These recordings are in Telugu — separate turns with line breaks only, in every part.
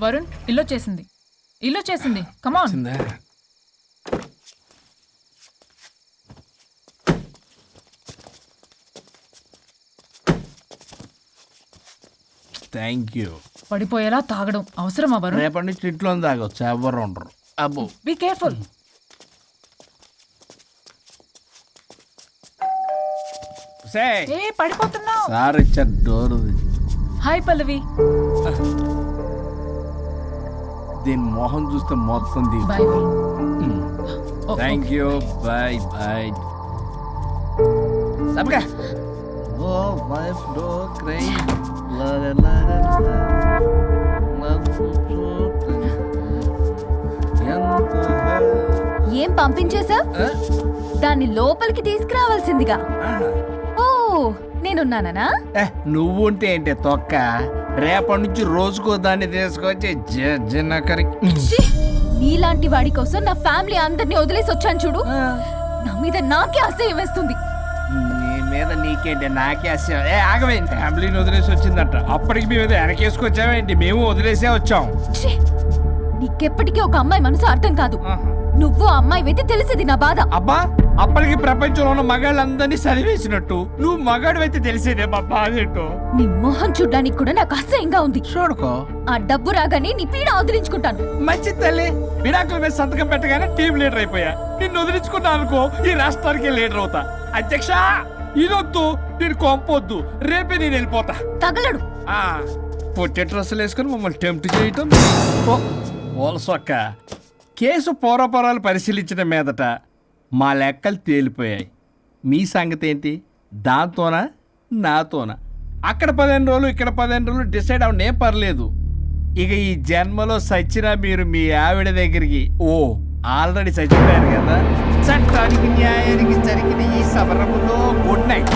వరుణ్, ఇల్లు చేసింది. కమాన్.
Thank you.
పడిపోయేలా తాగడం అవసరమా వరుణ్?
రేపటి నుంచి ఇంట్లో తాగొచ్చు, ఎవరు ఉండరు. అబ్బో,
బీ కేర్ఫుల్. ఏ పడిపోతున్నావు?
సార్ ఇచ్చారు డోర్.
హాయ్ పల్లవి.
దీని మొహం చూస్తే మొత్తం
bye.
Thank you. Bye bye. సబ్గా ఓ వైఫ్ డో క్రై
ఏం పంపించేశా? దాన్ని లోపలికి తీసుకురావాల్సిందిగా. ఓ నేనున్నానా?
నువ్వు ఉంటే ఏంటి తొక్క? రేపటి నుంచి రోజుకో దాన్ని తీసుకొచ్చి జనకరి.
నీలాంటి వాడి కోసం నా ఫ్యామిలీ అందరినీ వదిలేసి వచ్చాను చూడు. నా మీద నాకే అసహ్యం వేస్తుంది.
నీ మీద నీకేంటి? నాకే అసహ్యం. ఆగవేంటి? ఫ్యామిలీని వదిలేసి వచ్చిందంట. అప్పటికి మేము వెనకేసుకొచ్చామేంటి? మేము వదిలేసే వచ్చాం.
నీకెప్పటికీ ఒక అమ్మాయి మనసు అర్థం కాదు. నువ్వు అమ్మాయి అయితే తెలిసేది నా బాధ.
అబ్బా, అప్పటికి ప్రపంచంలో ఉన్న మగాళ్ళందరినీ చదివేసినట్టు నువ్వు మగాడు అయితే తెలిసేదే మా బాధ ఏంటో.
నీ మొహం చూడ్డానికి కూడా నాకు అసహ్యంగా ఉంది.
చూడుకో,
ఆ డబ్బు రాగానే నీ పీడ వదిలించుకుంటాను.
మంచి తల్లి. విడాకుల మీద సంతకం పెట్టగానే టీం లీడర్ అయిపోయా. నిన్ను వదిలించుకున్నా అనుకో, ఈ రాష్ట్రానికి లీడర్ అవుతా. అధ్యక్ష, ఇదొద్దు, నేను కొంపొద్దు. రేపే నేను వెళ్ళిపోతా.
తగలడు.
పొట్టి డ్రెస్సులు వేసుకుని మమ్మల్ని టెంప్ట్ చేయటం. ఓలసొక్క. కేసు పూర్వపరాలు పరిశీలించిన మీదట మా లెక్కలు తేలిపోయాయి. మీ సంగతి ఏంటి? దాంతోనా నాతోనా? అక్కడ 15 రోజులు, ఇక్కడ 15 రోజులు డిసైడ్ అవనే పర్లేదు. ఇక ఈ జన్మలో సచ్చినా మీరు మీ ఆవిడ దగ్గరికి ఆల్రెడీ చచ్చిపోయారు కదా. చట్టానికి న్యాయానికి జరిగిన ఈ సమరములో గుడ్ నైట్.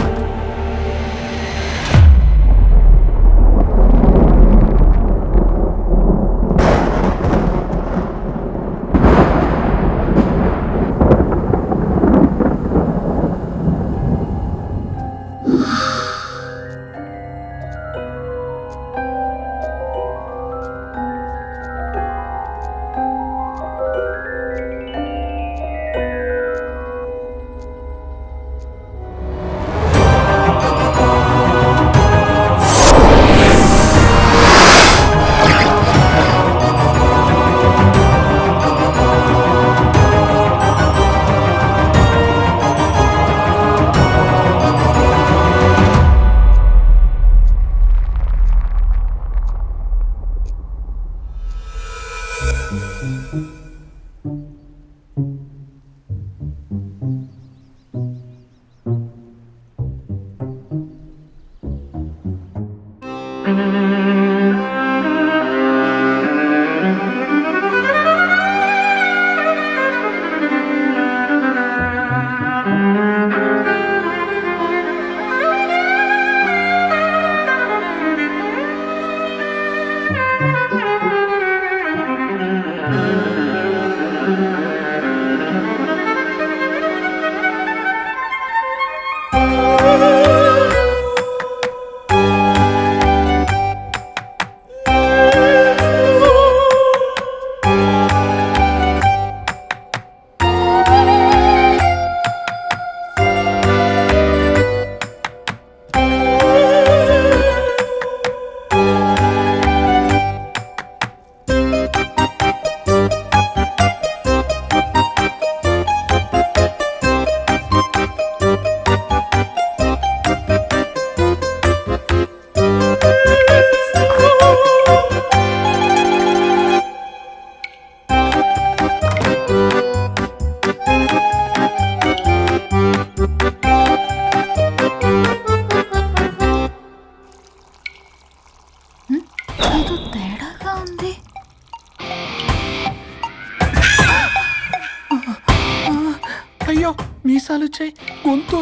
అయ్యో, మీసాలు వచ్చాయి, గొంతు.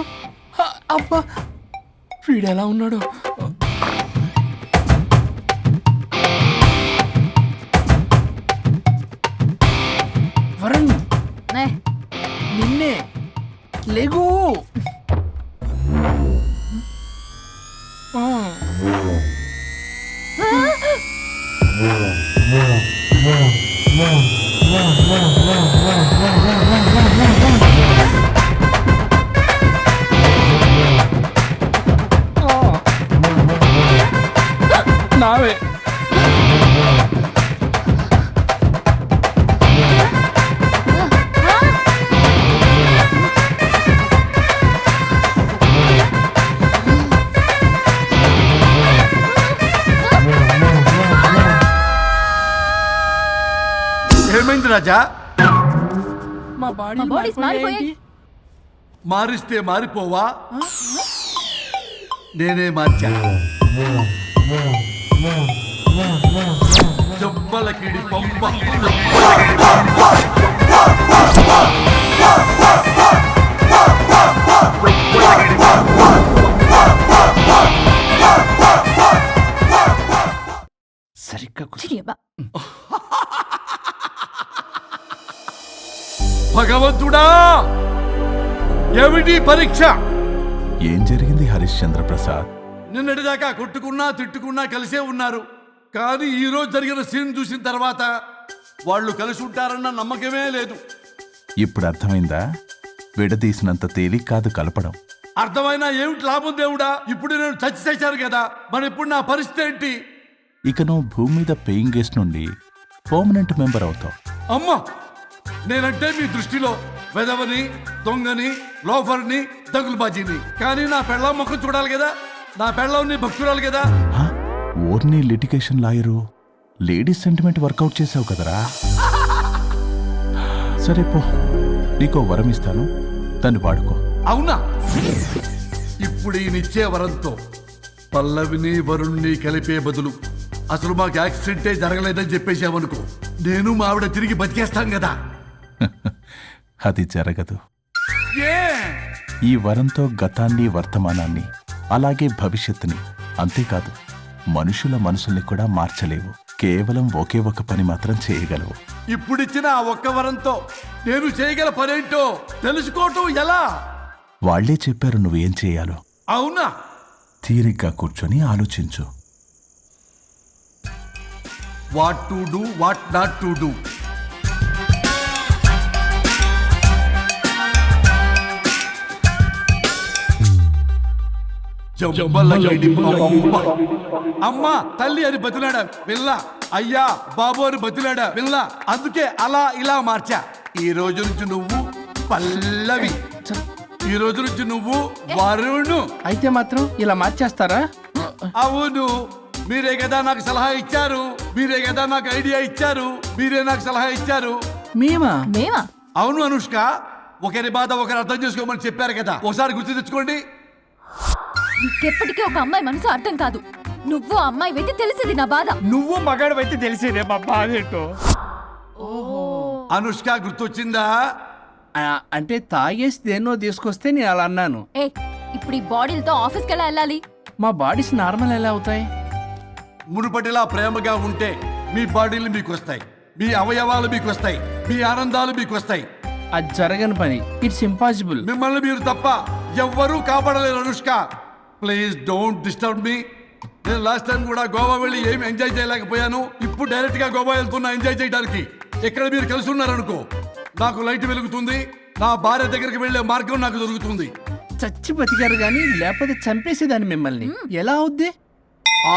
అబ్బా, వీడెలా ఉన్నాడు? వరుణ్, నిన్నే. లేగు. నావే
ఏమైంది రాజా?
మా
మా బాడీస్ మారిపోయాయి.
మారిస్తే మారిపోవా? నేనే మార్చా. చెంపలకిడి పంప.
సరిగ్గా కూర్చో.
చిరియబ్బా.
భగవంతుడా, ఏమిటి పరీక్ష?
ఏం జరిగింది హరిశ్చంద్ర ప్రసాద్?
నిన్నటిదాకా కొట్టుకున్నా తిట్టుకున్నా కలిసే ఉన్నారు. కానీ ఈ రోజు జరిగిన సీన్ చూసిన తర్వాత వాళ్ళు కలిసి ఉంటారన్న నమ్మకమే లేదు.
ఇప్పుడు అర్థమైందా? విడదీసినంత తేలిక కాదు కలపడం.
అర్థమైనా ఏమిటి లాభం దేవుడా? ఇప్పుడు నేను చచ్చి చేశాను కదా, మరి ఇప్పుడు నా పరిస్థితి ఏంటి?
ఇక నువ్వు భూమి మీద పేయింగ్ గెస్ట్ నుండి పర్మనెంట్ మెంబర్ అవుతావు.
అమ్మా, నేనంటే మీ దృష్టిలో వెదవని, దొంగని, లోఫర్ని, దగులుబాజీని. కానీ నా పెళ్ళం ముఖం చూడాలి కదా, నా పెళ్ళం నీ భక్తురాలు కదా.
హ? ఓర్ని litigation lawyer, ladies sentiment work out చేసావు కదరా. సరే పో, నీకో వరం ఇస్తాను, దాన్ని వాడుకో.
అవునా? ఇప్పుడు ఈయనిచ్చే వరంతో పల్లవిని వరుణ్ణి కలిపే బదులు అసలు మాకు యాక్సిడెంటే జరగలేదని చెప్పేసామనుకో, నేను మా ఆవిడ తిరిగి బతికేస్తాం కదా.
అది జరగదు.
ఏ
ఈ వరంతో గతాన్ని, వర్తమానాన్ని, అలాగే భవిష్యత్తుని, అంతేకాదు మనుషుల మనసుల్ని కూడా మార్చలేవు. కేవలం ఒకే ఒక పని మాత్రం చేయగలవు.
ఇప్పుడిచ్చిన ఆ ఒక్క వరంతో నేను చేయగల పనేంటో తెలుసుకోవటం ఎలా?
వాళ్లే చెప్పారు నువ్వేం చేయాలో.
అవునా?
తీరిగ్గా కూర్చొని ఆలోచించు.
What to do, what not to do. అమ్మా తల్లి అని బతిలాడా పిల్ల, అయ్యా బాబు అని బతిలాడా పిల్ల. అందుకే అలా ఇలా మార్చా. ఈ రోజు నుంచి నువ్వు పల్లవి, ఈ రోజు నుంచి నువ్వు వరుణు.
అయితే మాత్రం ఇలా మార్చేస్తారా?
అవును, మీరే కదా నాకు సలహా ఇచ్చారు, మీరే కదా నాకు ఐడియా ఇచ్చారు, మీరే నాకు సలహా ఇచ్చారు.
మేమా?
మేమా?
అవును అనుష్క, ఒకరి బాధ ఒకరు అర్థం చేసుకోమని చెప్పారు కదా, ఒకసారి గుర్తు తెచ్చుకోండి.
నీకెప్పటికీ ఒక అమ్మాయి మనసు అర్థం కాదు. నువ్వు అమ్మాయి వెతి తెలిసింది నా బాధ.
నువ్వు మగాడు అయితే తెలిసేదే మా బాధ ఏంటో.
అనుష్క గుర్తొచ్చిందా?
అంటే తాగేసి దేన్నో తీసుకొస్తే నేను అలా అన్నాను.
ఏ, ఇప్పుడు ఈ బాడీలతో ఆఫీస్కి ఎలా వెళ్ళాలి?
మా బాడీస్ నార్మల్ ఎలా అవుతాయి?
మునుపటిలా ప్రేమగా ఉంటే మీ బాడీలు మీకు వస్తాయి, మీ అవయవాలు మీకు వస్తాయి, మీ ఆనందాలు మీకు వస్తాయి.
అది జరగని పని. It's impossible.
మిమ్మల్ని మీరు తప్ప ఎవ్వరూ కాపాడలేరు Anushka. Please don't disturb me. నేను లాస్ట్ టైం కూడా గోవా వెళ్ళి ఏం ఎంజాయ్ చేయలేకపోయాను. ఇప్పుడు డైరెక్ట్ గా గోవా వెళ్తున్నా ఎంజాయ్ చేయడానికి. ఇక్కడ మీరు కలిసి ఉన్నారనుకో, నాకు లైట్ వెలుగుతుంది, నా భార్య దగ్గరికి వెళ్లే మార్గం నాకు దొరుకుతుంది.
చచ్చి బతికారు కానీ లేకపోతే చంపేసేదాన్ని మిమ్మల్ని. ఎలా అవుద్ది?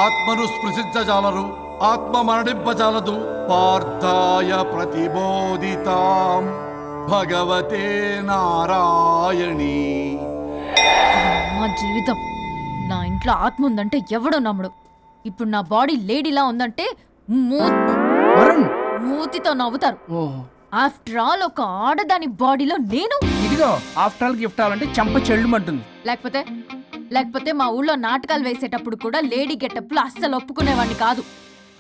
ఆత్మను స్పృశించజాలరు, ఆత్మ మరణింపజాలదు. పార్థాయ ప్రతిబోధితాం భగవతే నారాయణి.
మా జీవితం, నా ఇంట్లో ఆత్మ ఉందంటే ఎవడో నమ్ముడు. ఇప్పుడు నా బాడీ లేడీలా ఉందంటే
వరుణ్,
మూతితో నవ్వుతారు.
ఓహో,
ఆఫ్టర్ ఆల్ ఒక ఆడదాని బాడీలో నేను.
ఇదిగో ఆఫ్టర్ ఆల్ గిఫ్ట్ అవ్వాలంటే చంప చెల్లుమంటుంది.
లేకపోతే మా ఊళ్ళో నాటకాలు వేసేటప్పుడు కూడా లేడీ గెటప్లు అస్సలు ఒప్పుకునేవాడిని కాదు.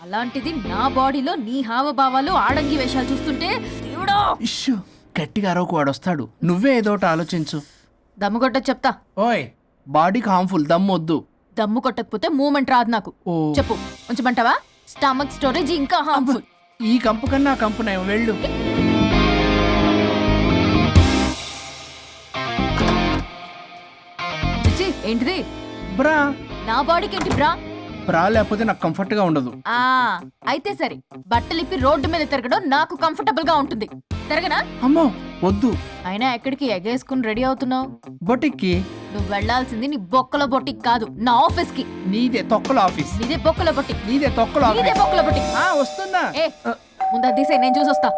అలాంటిది నా బాడీలో నీ హావభావాలు, ఆడంగి వేషాలు చూస్తుంటే దేవుడో.
ఇష్యూ, గట్టిగా అరవకు, వాడు వస్తాడు. నువ్వే ఏదోటి ఆలోచించు.
దమ్ముకొట్ట చెప్తా.
ఓయ్, బాడీకి హార్మ్ఫుల్, దమ్మొద్దు.
దమ్ము కొట్టకపోతే మూమెంట్ రాదు నాకు.
ఓ.
చెప్పు, ఉంచమంటావా? స్టమక్ స్టోరేజ్ ఇంకా హార్మ్ఫుల్.
ఈ కంపు కన్నా ఆ కంపు నయం, వెళ్ళు.
చిచి, ఏంటిది?
బ్రా.
నా బాడీకి ఏంటి బ్రా?
బ్రా లేకపోతే నాకు కంఫర్ట్ గా ఉండదు.
ఆ అయితే సరే, బట్టలిప్పి రోడ్డు మీద తిరగడం నాకు కంఫర్టబుల్ గా ఉంటుంది. తిరగనా?
అమ్మో వద్దు.
అయినా ఎక్కడికి ఎగేసుకుని రెడీ అవుతున్నావు?
బొటిక్కి.
నువ్వు వెళ్లాల్సింది నీ బొక్కల బొట్టికి కాదు, నా ఆఫీస్ కి.
నీదే తొక్కల ఆఫీస్.
నీదే బొక్కల బొట్టి.
నీదే తొక్కల
నీదే
ఆఫీస్.
బొక్కల బొట్టి.
వస్తున్నా.
ఏ ముందు తీసే, నేను చూసొస్తా.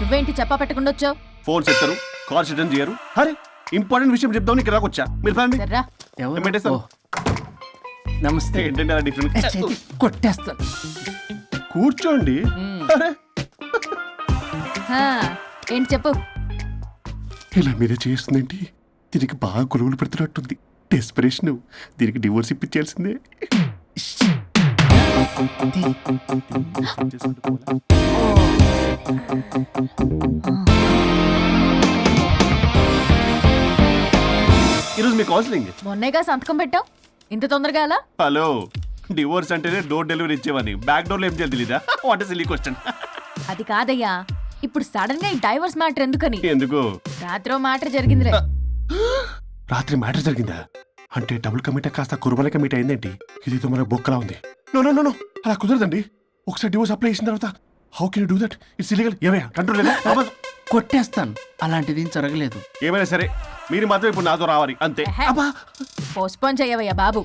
నువ్వేంటి చెప్పా పెట్టకుండా వచ్చావు?
ఫోన్ చెప్తారు, కాల్స్ అటెండ్ చేయరు. అరే ఇంపార్టెంట్ విషయం చెప్దాం ఇక్కడ వచ్చా. మీరు ఫ్యామిలీ
సర్రా.
ఎవరు?
పెట్టేస్తాను.
నమస్తే.
ఏంటంటే అలా డిఫరెంట్.
చేతి కొట్టేస్తాను.
కూర్చోండి. అరే
హా, ఏంటి చెప్పు.
ఇలా మీరే చేస్తుందేంటి? దీనికి బాగా గొలుగులు పెడుతున్నట్టుంది. డెస్పిరేషన్. దీనికి డివోర్స్ ఇప్పించాల్సిందే. ఈరోజు మీ కౌన్సిలింగ్.
మొన్నేగా సంతకం పెట్టావు, ఇంత తొందరగా అలా?
హలో, డివోర్స్ అంటేనే డోర్ డెలివరీ ఇచ్చేవాని. బ్యాక్ డోర్ లో ఏం చేయాలి తెలీదా? What is silly question.
అది కాదయ్యా, ఇప్పుడు సడన్ గా ఈ డైవర్స్ మ్యాటర్ ఎందుకని?
ఎందుకు?
రాత్రో మ్యాటర్ జరిగిందిలే.
రాత్రి మ్యాటర్ జరిగిందా? అంటే డబుల్ కమిట్ కాస్త కుర్బల కమిట్ అయిందేంటి? ఇదితో మన బొక్కలా ఉంది. నో నో నో నో, అలా కుదరదండి. ఒకసారి డివోర్స్ అప్లై చేసిన తర్వాత how can you do that? It's illegal. ఏమయ్యా కంట్రోల్ లేదా?
కొట్టేస్తాను. అలాంటిది ఏం జరగలేదు.
ఏమైనా సరే మీరు మాత్రం ఇప్పుడు నాతో రావాలి అంతే. అబ్బా,
పోస్ట్పోన్ చేయవయ్యా బాబు.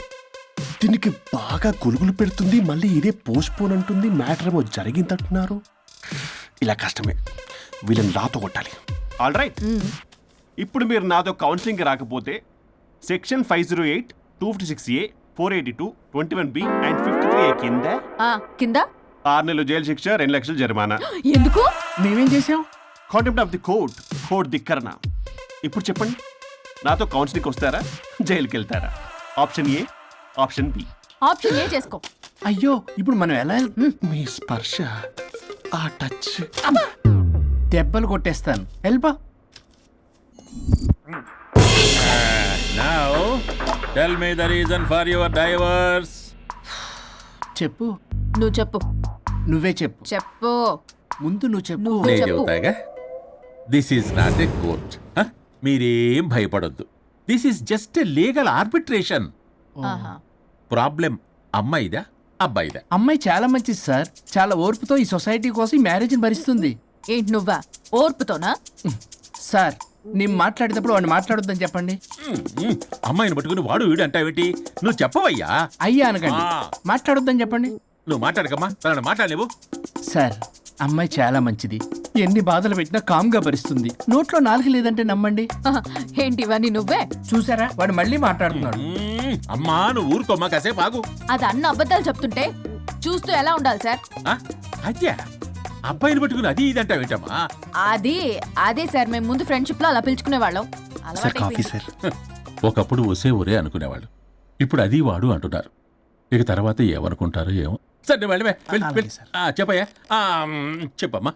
దీనికి బాగా గొలుగులు పెడుతుంది. మళ్ళీ ఇదే పోస్ట్పోన్ అంటుంది. మ్యాటర్ ఏమో జరిగిందంటున్నారు. ఇలా కష్టమే. వీళ్ళని నాతో కొట్టాలి. ఆల్ రైట్, ఇప్పుడు మీరు నాతో కౌన్సిలింగ్కి రాకపోతే section 508, 256A, 482, 21B and 53A కింద
కింద
6 నెలలు జైలు శిక్ష, 2 లక్షలు జరిమానా.
ఎందుకు?
మేమేం చేసాం?
Contempt of the court, court ధిక్కరణ. ఇప్పుడు చెప్పండి, నాతో కౌన్సిలింగ్కి వస్తారా, జైలుకి వెళ్తారా? Option A, option B.
Option A చేసుకో.
అయ్యో ఇప్పుడు మనం ఎలా
మీ స్పర్శ, ఆ టచ్.
దెబ్బలు కొట్టేస్తాను. వెళ్ళిపో.
Now, tell me the reason for your divorce.
చెప్పు.
నువ్వు చెప్పు.
నువ్వే చెప్పు.
చెప్పు.
ముందు నువ్వు చెప్పు.
నువ్వు
నేను
చెప్పు.
చెబుతాగా. This is not a court. మీరేం భయపడొద్దు. This is just a legal arbitration.
ఆహా.
ప్రాబ్లం అమ్మాయిదా అబ్బాయిదా?
అమ్మాయి చాలా మంచిది సార్. చాలా ఓర్పుతో ఈ సొసైటీ కోసం ఈ మ్యారేజ్ని భరిస్తుంది.
ఏంటి నువ్వా? ఓర్పుతోనా?
సార్ నేను మాట్లాడేటప్పుడు వాడిని మాట్లాడొద్దని చెప్పండి.
అమ్మాయిని పట్టుకుని వాడు వీడు అంటావేంటి? నువ్వు చెప్పవయ్యా.
అయ్యా అనకండి.
ఆ.
మాట్లాడొద్దని చెప్పండి.
నువ్వు మాట్లాడకమ్మా, తనని మాట్లాడలేవు.
సార్ అమ్మాయి చాలా మంచిది. ఎన్ని బాధలు పెట్టినా కామ్గా భరిస్తుంది. నోట్లో నాలుగు లేదంటే నమ్మండి.
ఏంటి ఇవన్నీ నువ్వే?
చూసారా వాడు మళ్ళీ మాట్లాడుతున్నాడు.
అమ్మా నువ్వు ఊరుకోమ్మా, కాసేపు ఆగు.
అది అన్న అబద్ధాలు చెప్తుంటే చూస్తూ ఎలా ఉండాలి సార్?
అద్యా అబ్బాయిని పట్టుకుని అది ఇది అంటావేంటమ్మా?
అదే సార్, మేము ముందు ఫ్రెండ్షిప్ లో అలా పిలుచుకునే వాళ్ళం.
Sir coffee sir.
ఒకప్పుడు ఒసే ఒరే అనుకునేవాళ్ళు, ఇప్పుడు అది వాడు అంటున్నారు. ఇక తర్వాత ఏమనుకుంటారో ఏమో. సరే వెళ్ళవే,
అలాగే సార్.
చెప్పయ్యా. చెప్పమ్మా.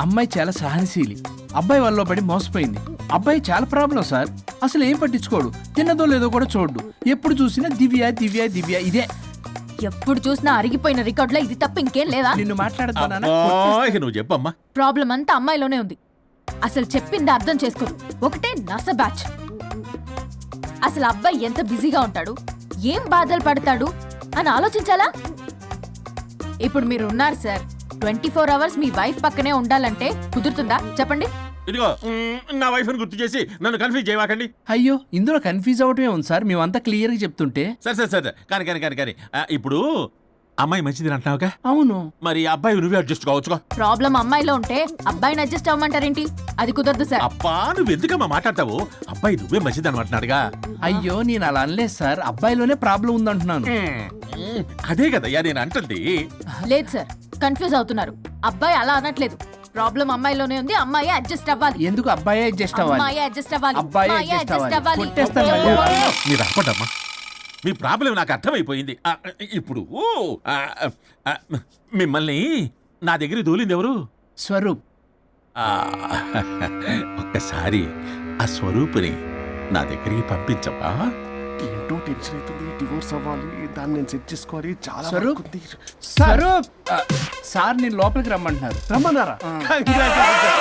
అమ్మాయి చాలా సహనశీలి. అబ్బాయి వాళ్ళలో పడి మోసపోయింది. అబ్బాయి చాలా ప్రాబ్లం సార్. అసలు ఏం పట్టించుకోడు. తిన్నదో లేదో కూడా చూడు. ఎప్పుడు చూసినా దివ్య దివ్య దివ్య ఇదే.
ఎప్పుడు చూసినా అరిగిపోయిన రికార్డులో ఇది తప్ప ఇంకేం లేదా?
నిన్ను మాట్లాడతానా?
ఇక నువ్వు చెప్పమ్మా.
ప్రాబ్లం అంతా అమ్మాయిలోనే ఉంది. అసలు చెప్పింది అర్థం చేసుకోదు. ఒకటే నస బ్యాచ్. అసలు అబ్బాయి ఎంత బిజీగా ఉంటాడు, ఏం బాధలు పడతాడు అని ఆలోచించాలా? ఇప్పుడు మీరు ఉన్నారు సార్, 24 hours మీ వైఫ్ పక్కనే ఉండాలంటే కుదురుతుందా చెప్పండి?
ఇదిగో నా వైఫ్ ని గుర్తు చేసి నన్ను కన్ఫ్యూజ్ చేయవాకండి.
అయ్యో ఇందులో కన్ఫ్యూజ్ అవటమే ఉంది సార్. మేమంతా క్లియర్ గా చెప్తుంటే.
సరే కానీ ఇప్పుడు అమ్మాయి మంచిది అంటున్నావుగా,
అవును.
మరి అబ్బాయి నువ్వే అడ్జస్ట్ కావచ్చుగా.
ప్రాబ్లం అమ్మాయిలో ఉంటే అబ్బాయిని అడ్జస్ట్ అవ్వమంటారేంటి? అది కుదరదు సార్.
అబ్బా నువ్వు ఎందుకమ్మా మాట్లాడతావు? అబ్బాయి నువ్వే మంచిది అనమాటున్నాడుగా.
అయ్యో నేను అలా అనలేదు సార్. అబ్బాయిలోనే ప్రాబ్లం ఉందంటున్నాను.
అదే కదయ్యా నేను అంటుంది.
లేదు సార్, కన్ఫ్యూజ్ అవుతున్నారు. అబ్బాయి అలా అనట్లేదు. ప్రాబ్లం అమ్మాయిలోనే ఉంది. అమ్మాయి అడ్జస్ట్ అవ్వాలి.
ఎందుకు అబ్బాయి అడ్జస్ట్ అవ్వాలి?
అమ్మాయి అడ్జస్ట్ అవ్వాలి.
అబ్బాయి
అమ్మాయి
adjust
adjust
అవ్వాలి.
అవ్వాలి.
కొట్టేస్తాను మళ్ళీ.
మీరు ఆపడమ్మా. మీ ప్రాబ్లం నాకు అర్థమైపోయింది. ఇప్పుడు మిమ్మల్ని నా దగ్గర దూలింది ఎవరు?
స్వరూప్.
ఆ, ఒక్కసారి ఆ స్వరూపుని నా దగ్గరికి పంపించవా?
ఏంటో టెన్షన్ అవుతుంది. డివోర్స్ అవ్వాలి, దాన్ని నేను సెట్ చేసుకోవాలి. చాలా
స్వరూప్?
work ఉంది.
స్వరూప్ సార్ నేను లోపలికి రమ్మంటున్నారు.
రమ్మన్నారా? Congratulations, sir.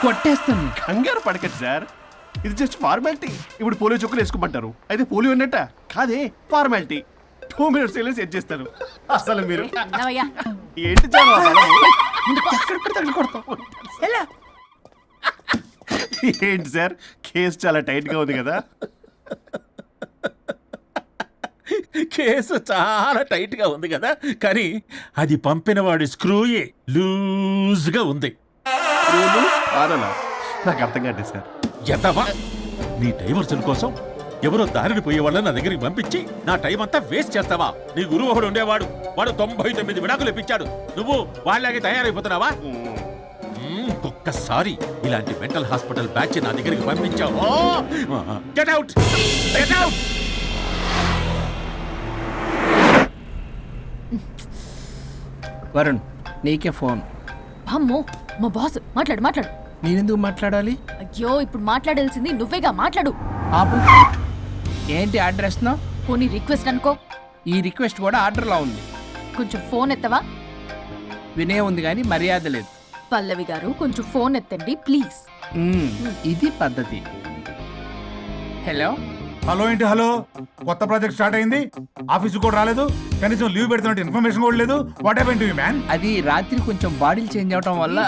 కొట్టేస్తాను.
కంగారు పడకండి సార్, ఇది జస్ట్ ఫార్మాలిటీ. ఇప్పుడు పోలియో చుక్కలు వేసుకోమంటారు, అయితే పోలియో ఉన్నట్ట కాదే, ఫార్మాలిటీ. 2 minutes వెళ్ళి సెట్ చేస్తారు. అసలు మీరు
నవయ్యా
ఏంటి చాలా ఏంటి సార్, కేసు చాలా టైట్ గా ఉంది కదా.
కేసు చాలా టైట్ గా ఉంది కదా, కానీ అది పంపిన వాడి స్క్రూయే లూజ్ గా ఉంది.
రూలు ఆనలా నాకు అర్థం కాదు సార్.
ఎంతవా నీ డైవర్సన్ కోసం ఎవరో దారిని పోయే వాళ్ళని నా దగ్గరికి పంపించి నా టైం అంతా వేస్ట్ చేస్తావా? నీ గురువు ఒకడు ఉండేవాడు, వాడు 99 విడాకులు ఇప్పించాడు. నువ్వు వాళ్ళలాగే తయారైపోతున్నావా? ఒక్కసారి ఇలాంటి మెంటల్ హాస్పిటల్ బ్యాచ్ నా దగ్గరికి పంపించావు, get out, get out.
Varun నీకే ఫోన్.
అమ్మో మా బాస్. మాట్లాడు మాట్లాడు.
నేనెందుకు మాట్లాడాలి?
అయ్యో ఇప్పుడు మాట్లాడాల్సింది నువ్వేగా, మాట్లాడు.
ఆపు. ఏంటి ఆర్డర్ ఇస్తున్నావు?
పోనీ రిక్వెస్ట్ అనుకో.
ఈ రిక్వెస్ట్ కూడా ఆర్డర్లో ఉంది.
కొంచెం ఫోన్ ఎత్తవా?
వినే ఉంది కానీ మర్యాద లేదు.
పల్లవి గారు కొంచెం ఫోన్ ఎత్తండి ప్లీజ్.
ఇది పద్ధతి. హలో.
హలో ఏంటి హలో? కొత్త ప్రాజెక్ట్ స్టార్ట్ అయింది, ఆఫీసు కూడా రాలేదు, కనీసం లీవ్ పెడుతున్నట్టు ఇన్ఫర్మేషన్ కూడా లేదు. What happened to you man?
అది రాత్రి కొంచెం బాడీలు చేంజ్ అవటం వల్ల.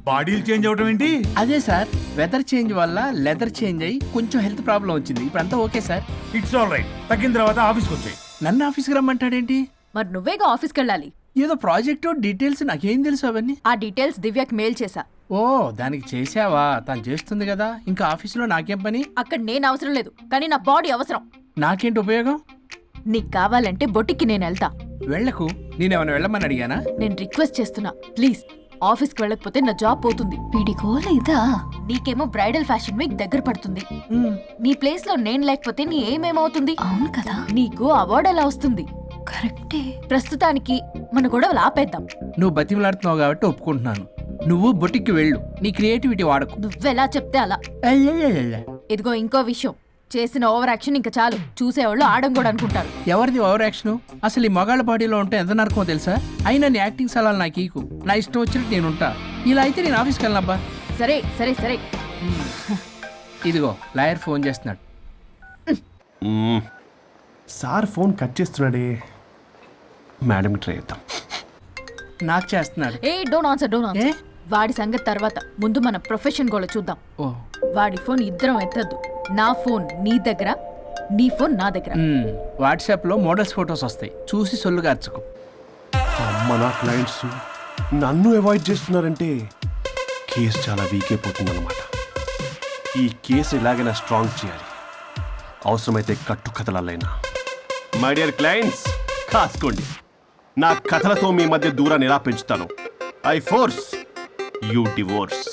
బాడీలు చేంజ్ అవటం ఏంటి?
అదే సార్, వెదర్ చేంజ్ వల్ల లెదర్ చేంజ్ అయ్యి కొంచెం హెల్త్ ప్రాబ్లం వచ్చింది. ఇప్పుడు అంతా okay sir.
It's all right. తగ్గిన తర్వాత ఆఫీస్కి వచ్చాయి.
నన్ను ఆఫీస్కి రమ్మంటాడేంటి?
మరి నువ్వేగా ఆఫీస్కి వెళ్ళాలి.
ఏదో ప్రాజెక్టు డీటెయిల్స్ నాకేం తెలుసు అవన్నీ.
ఆ డీటెయిల్స్ దివ్యకి మెయిల్ చేశా.
ఓ దానికి చేసావా? తను చేస్తుంది కదా, ఇంకా ఆఫీసులో నాకేం పని?
అక్కడ నేను అవసరం లేదు, కానీ నా బాడీ అవసరం.
నాకేంటి ఉపయోగం?
నీకు కావాలంటే బొటిక్కి నేను వెళ్తా.
వెళ్లకు. నేనేమైనా వెళ్ళమని అడిగానా?
నేను రిక్వెస్ట్ చేస్తున్నా ప్లీజ్. ఆఫీస్కి వెళ్ళకపోతే నా జాబ్ పోతుంది. వీడికోలా ఇదా? నీకేమో బ్రైడల్ ఫ్యాషన్ వీక్ దగ్గర పడుతుంది. నీ ప్లేస్ లో నేను లేకపోతే నీ ఏమేమవుతుంది? అవును కదా. నీకు అవార్డు ఎలా వస్తుంది? కరెక్టే. ప్రస్తుతానికి మన గొడవలు ఆపేద్దాం.
నువ్వు బతిమలాడుతున్నావు కాబట్టి ఒప్పుకుంటున్నాను. నువ్వు బొటిక్కి వెళ్ళు, నీ క్రియేటివిటీ వాడకు.
నువ్వెలా చెప్తే అలా. ఇదిగో ఇంకో విషయం, చేసిన ఓవర్ యాక్షన్ ఇంకా చాలు. చూసేవాళ్ళు ఆడం కూడా అనుకుంటారు.
ఎవరిది ఓవర్ యాక్షన్? అసలు ఈ మగాళ్ళ బాడీలో ఉంటే ఎంత నరకమో తెలుసా? అయినా నీ యాక్టింగ్ సలాలు నాకు ఈకు. నా ఇష్టం వచ్చినట్టు నేను ఉంటా. ఇలా అయితే నేను ఆఫీస్కి వెళ్ళనబ్బా.
సరే సరే సరే.
ఇదిగో లాయర్ ఫోన్ చేస్తున్నాడు.
సార్ ఫోన్ కట్ చేస్తున్నాడే. మేడం ట్రై చేద్దాం.
నాకు చేస్తున్నాడు.
ఏ డోంట్ ఆన్సర్, డోంట్
ఏ?
ఆన్సర్. వాడి సంగతి తర్వాత, ముందు మన ప్రొఫెషన్ కూడా చూద్దాం.
ఓ
వాడి ఫోన్ ఇద్దరం ఎత్తద్దు. నా ఫోన్ నీ దగ్గర, నీ ఫోన్ నా దగ్గర.
వాట్సాప్లో మోడల్స్ ఫొటోస్ వస్తాయి, చూసి సొల్లుగా అర్చుకో.
అమ్మ, నా క్లయింట్స్ నన్ను అవాయిడ్ చేస్తున్నారంటే కేసు చాలా వీక్ అయిపోతుందన్నమాట. ఈ కేసు ఎలాగైనా స్ట్రాంగ్ చేయాలి, అవసరమైతే కట్టు కథలైనా. మై డియర్ క్లయింట్స్, కాసుకోండి. నా కథలతో మీ మధ్య దూరాన్ని ఎలా పెంచుతాను. I force you divorce.